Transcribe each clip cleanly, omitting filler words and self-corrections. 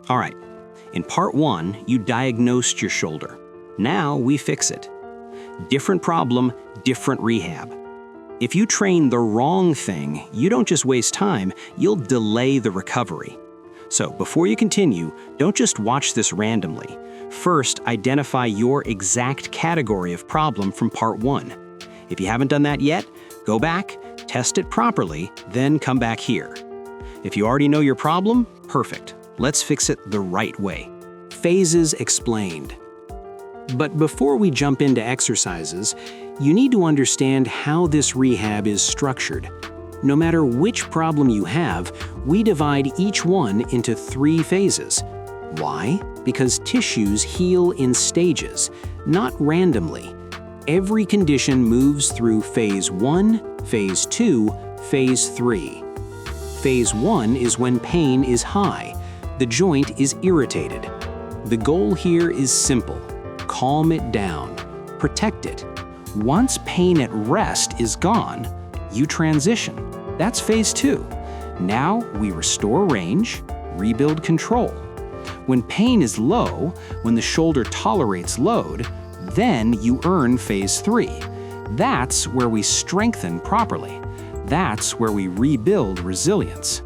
All right, in part 1, you diagnosed your shoulder. Now we fix it. Different problem, different rehab. If you train the wrong thing, you don't just waste time, you'll delay the recovery. So before you continue, don't just watch this randomly. First, identify your exact category of problem from part 1. If you haven't done that yet, go back, test it properly, then come back here. If you already know your problem, perfect. Let's fix it the right way. Phases explained. But before we jump into exercises, you need to understand how this rehab is structured. No matter which problem you have, we divide each one into 3 phases. Why? Because tissues heal in stages, not randomly. Every condition moves through phase 1, phase 2, phase 3. Phase 1 is when pain is high. The joint is irritated. The goal here is simple. Calm it down. Protect it. Once pain at rest is gone, you transition. That's phase 2. Now we restore range, rebuild control. When pain is low, when the shoulder tolerates load, then you earn phase 3. That's where we strengthen properly. That's where we rebuild resilience.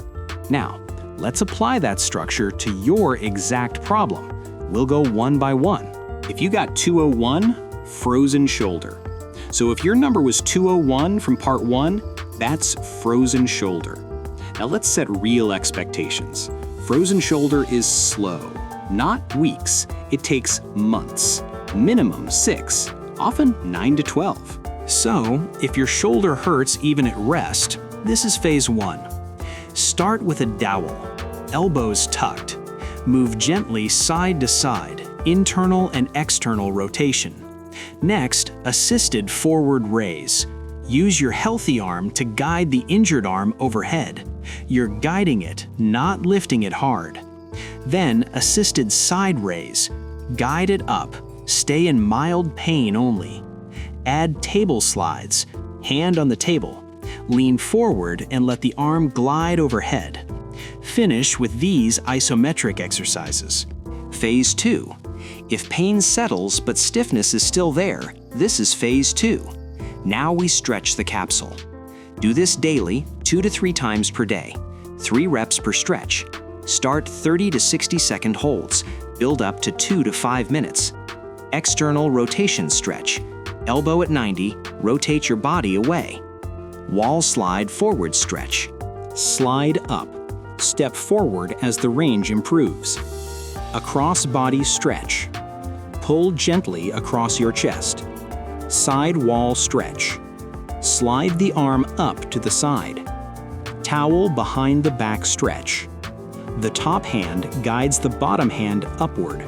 Now, let's apply that structure to your exact problem. We'll go one by one. If you got 201, frozen shoulder. So if your number was 201 from part 1, that's frozen shoulder. Now let's set real expectations. Frozen shoulder is slow, not weeks. It takes months, minimum 6, often 9 to 12. So if your shoulder hurts even at rest, this is phase 1. Start with a dowel, elbows tucked. Move gently side to side, internal and external rotation. Next, assisted forward raise. Use your healthy arm to guide the injured arm overhead. You're guiding it, not lifting it hard. Then, assisted side raise. Guide it up. Stay in mild pain only. Add table slides. Hand on the table. Lean forward and let the arm glide overhead. Finish with these isometric exercises. Phase 2. If pain settles but stiffness is still there, this is phase 2. Now we stretch the capsule. Do this daily, 2 to 3 times per day. 3 reps per stretch. Start 30 to 60 second holds. Build up to 2 to 5 minutes. External rotation stretch. Elbow at 90, rotate your body away. Wall slide forward stretch. Slide up. Step forward as the range improves. Across body stretch. Pull gently across your chest. Side wall stretch. Slide the arm up to the side. Towel behind the back stretch. The top hand guides the bottom hand upward.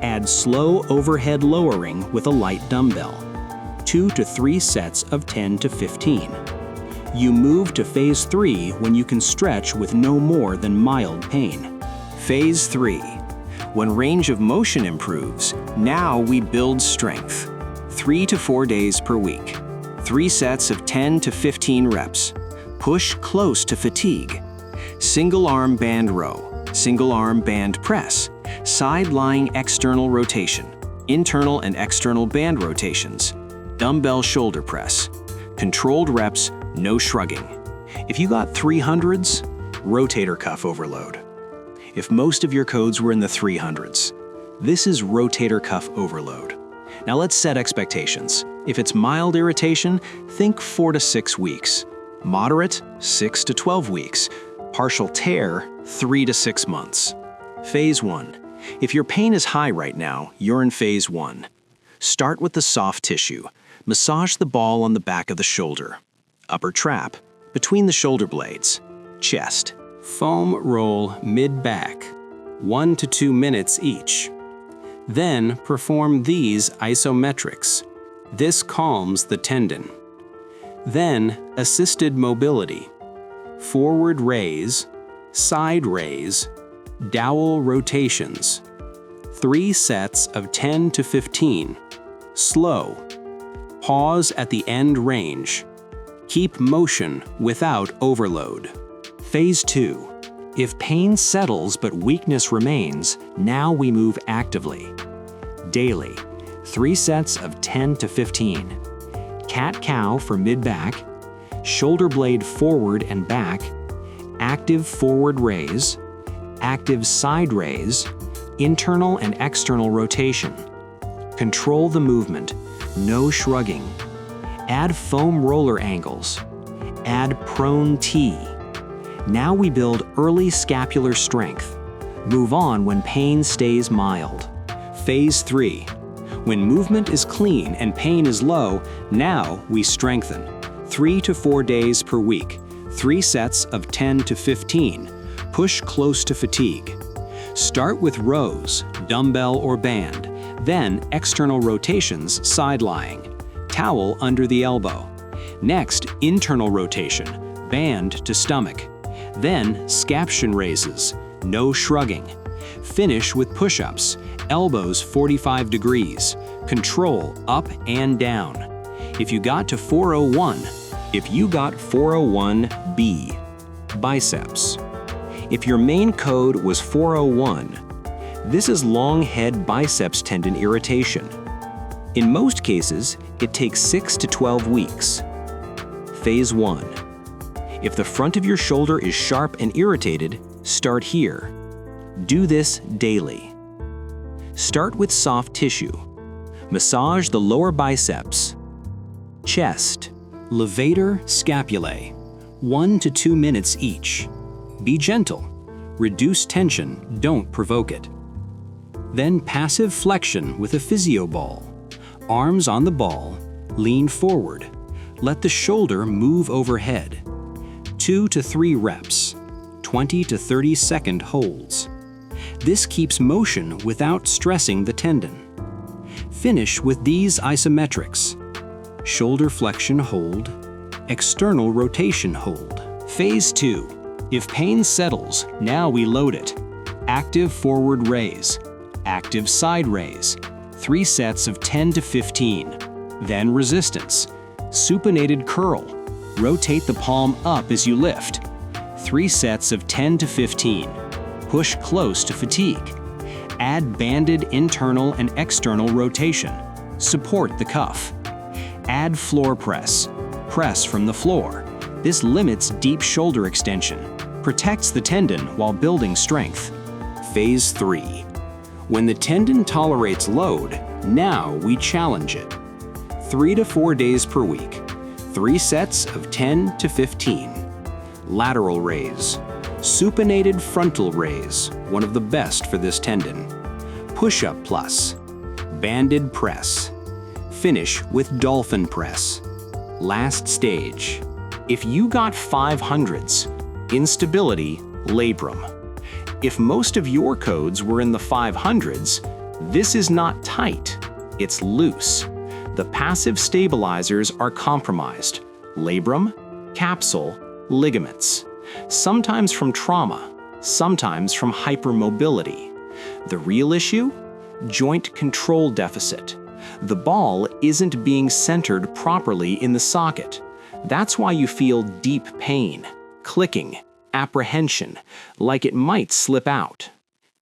Add slow overhead lowering with a light dumbbell. 2 to 3 sets of 10 to 15. You move to phase 3 when you can stretch with no more than mild pain. Phase 3. When range of motion improves, now we build strength. 3 to 4 days per week. 3 sets of 10 to 15 reps. Push close to fatigue. Single arm band row. Single arm band press. Side lying external rotation. Internal and external band rotations. Dumbbell shoulder press. Controlled reps, no shrugging. If you got 300s, rotator cuff overload. If most of your codes were in the 300s, this is rotator cuff overload. Now let's set expectations. If it's mild irritation, think 4 to 6 weeks. Moderate, 6 to 12 weeks. Partial tear, 3 to 6 months. Phase 1. If your pain is high right now, you're in phase 1. Start with the soft tissue. Massage the ball on the back of the shoulder. Upper trap, between the shoulder blades. Chest. Foam roll mid-back. 1 to 2 minutes each. Then perform these isometrics. This calms the tendon. Then assisted mobility. Forward raise, side raise, dowel rotations. 3 sets of 10 to 15. Slow. Pause at the end range. Keep motion without overload. Phase 2. If pain settles but weakness remains, now we move actively. Daily, 3 sets of 10 to 15. Cat-cow for mid-back, shoulder blade forward and back, active forward raise, active side raise, internal and external rotation. Control the movement, no shrugging. Add foam roller angles. Add prone T. Now we build early scapular strength. Move on when pain stays mild. Phase 3. When movement is clean and pain is low, now we strengthen. 3 to 4 days per week, 3 sets of 10 to 15. Push close to fatigue. Start with rows, dumbbell or band, then external rotations side lying, towel under the elbow. Next, internal rotation, band to stomach. Then scaption raises, no shrugging. Finish with push-ups, elbows 45 degrees, control up and down. If you got 401B, biceps. If your main code was 401, this is long head biceps tendon irritation. In most cases, it takes 6 to 12 weeks. Phase 1. If the front of your shoulder is sharp and irritated, start here. Do this daily. Start with soft tissue. Massage the lower biceps. Chest, levator, scapulae, 1 to 2 minutes each. Be gentle. Reduce tension, don't provoke it. Then passive flexion with a physio ball. Arms on the ball, lean forward. Let the shoulder move overhead. 2 to 3 reps, 20 to 30 second holds. This keeps motion without stressing the tendon. Finish with these isometrics. Shoulder flexion hold, external rotation hold. Phase 2. If pain settles, now we load it. Active forward raise, active side raise, 3 sets of 10 to 15. Then resistance, supinated curl. Rotate the palm up as you lift. 3 sets of 10 to 15. Push close to fatigue. Add banded internal and external rotation. Support the cuff. Add floor press. Press from the floor. This limits deep shoulder extension. Protects the tendon while building strength. Phase 3. When the tendon tolerates load, now we challenge it. 3 to 4 days per week. 3 sets of 10 to 15. Lateral raise. Supinated frontal raise, one of the best for this tendon. Push-up plus. Banded press. Finish with dolphin press. Last stage. If you got 500s, instability, labrum. If most of your codes were in the 500s, this is not tight, it's loose. The passive stabilizers are compromised. Labrum, capsule, ligaments. Sometimes from trauma, sometimes from hypermobility. The real issue? Joint control deficit. The ball isn't being centered properly in the socket. That's why you feel deep pain, clicking, apprehension, like it might slip out.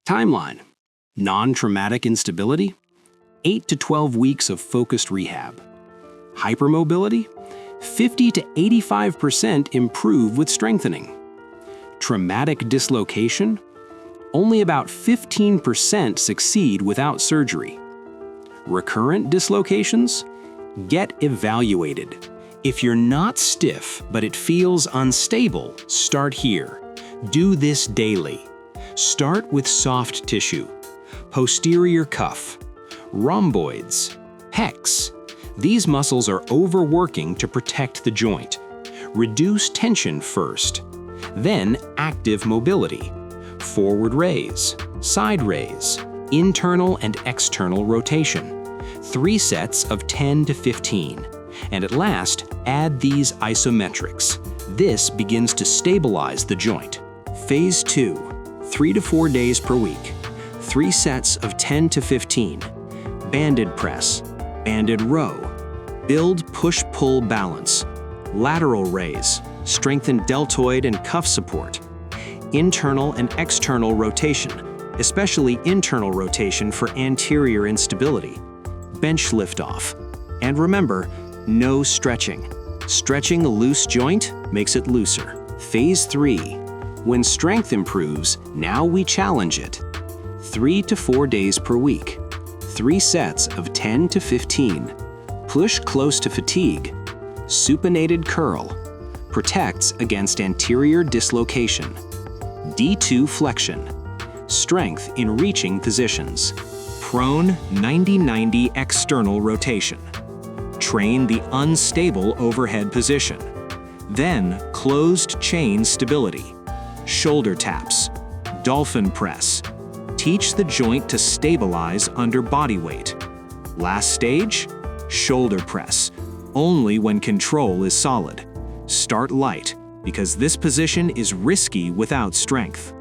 Timeline. Non-traumatic instability? 8 to 12 weeks of focused rehab. Hypermobility? 50 to 85% improve with strengthening. Traumatic dislocation? Only about 15% succeed without surgery. Recurrent dislocations? Get evaluated. If you're not stiff but it feels unstable, start here. Do this daily. Start with soft tissue, posterior cuff, rhomboids, pecs. These muscles are overworking to protect the joint. Reduce tension first. Then active mobility. Forward raise, side raise, internal and external rotation. 3 sets of 10 to 15. And at last, add these isometrics. This begins to stabilize the joint. Phase 2, 3 to 4 days per week. 3 sets of 10 to 15. Banded press, banded row. Build push-pull balance. Lateral raise, strengthen deltoid and cuff support. internal and external rotation, especially internal rotation for anterior instability, bench liftoff. And remember, no stretching. Stretching a loose joint makes it looser. Phase 3. When strength improves, now we challenge it. 3 to 4 days per week. 3 sets of 10 to 15. Push close to fatigue. Supinated curl. Protects against anterior dislocation. D2 flexion. Strength in reaching positions. Prone 90-90 external rotation. Train the unstable overhead position. Then closed chain stability. Shoulder taps. Dolphin press. Teach the joint to stabilize under body weight. Last stage, shoulder press, only when control is solid. Start light, because this position is risky without strength.